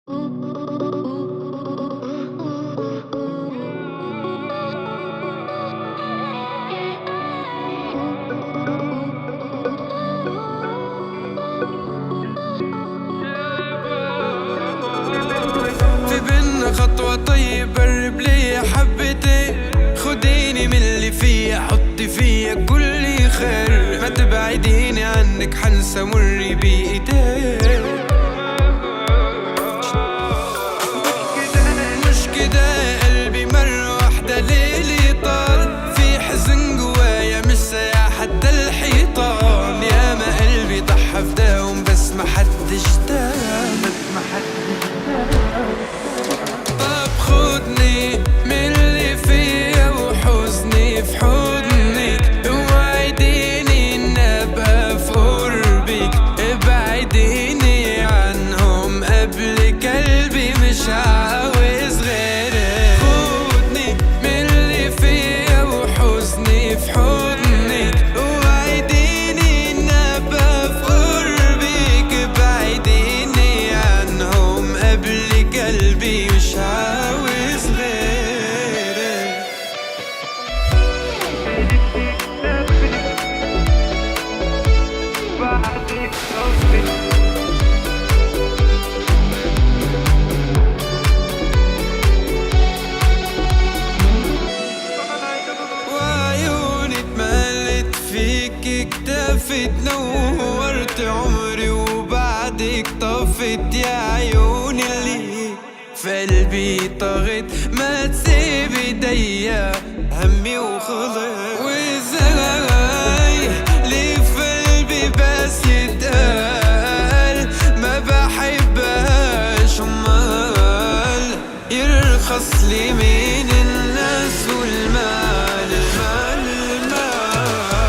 في بينا خطوة طيب قرب ليا حبتين، خديني من اللي فيا حطي فيا كل خير، ما تبعديني عنك حنسى مري بإيديك. مش كده قلبي مرة واحدة ليلي طال، في حزن جوايا مش سايع حتى الحيطان، يا ما قلبي ضحى فداهم بس ما حدش دام. طب خدني من اللي فيا وحزني في حضنك، وعديني ان ابقى في قربك، ابعديني عنهم قبلك قلبي مش عاوز غيرك. خدني من اللي فيا وحزني في حضنك، وعديني ان ابقى في قربك، ابعديني عنهم قبلك قلبي مش عاوز غيرك. وعيوني اتملت فيك اكتفت، نورت عمري وبعدك طفت، يا عيوني اللي في قلبي طغت، ما تسيب ايديا همي وخلص. وازاي ليه في قلبي بس يتقال ما بحبهاش، امال يرخص لي من الناس والمال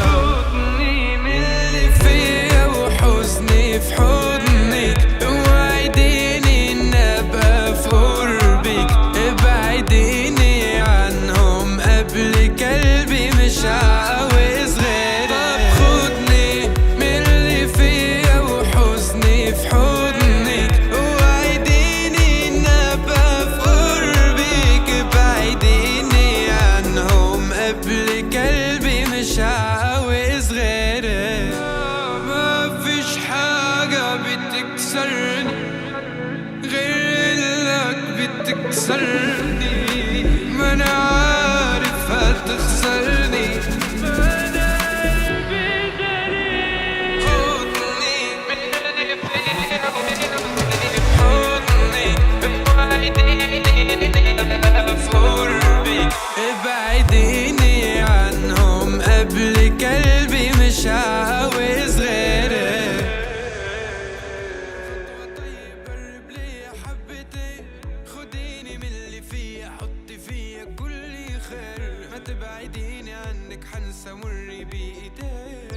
خدني من اللي فيا وحزني في حضنك، وعديني ان ابقى في قربك، ابعديني عنهم قبلك قلبي مش عاوز غيرك. طب خدني من اللي فيا وحزني في حضنك، وعديني ان ابقى في قربك، ابعديني عنهم قبلك قلبي مش عاوز غيرك. ما فيش حاجة بتكسرني غير انك بتكسرني، ما انا عارف هتخسرني، ما انا قلبي غريب. خدني من اللي فيا وحضني في حضنك، وعديني في قربك، ابعديني عنهم قبلك قلبي مش عاوز غيرك. خطوة طيب قرب ليا حبتين، خديني من اللي فيا حطي فيا كل خير، ما تبعديني عنك حنسى مري بإيديك.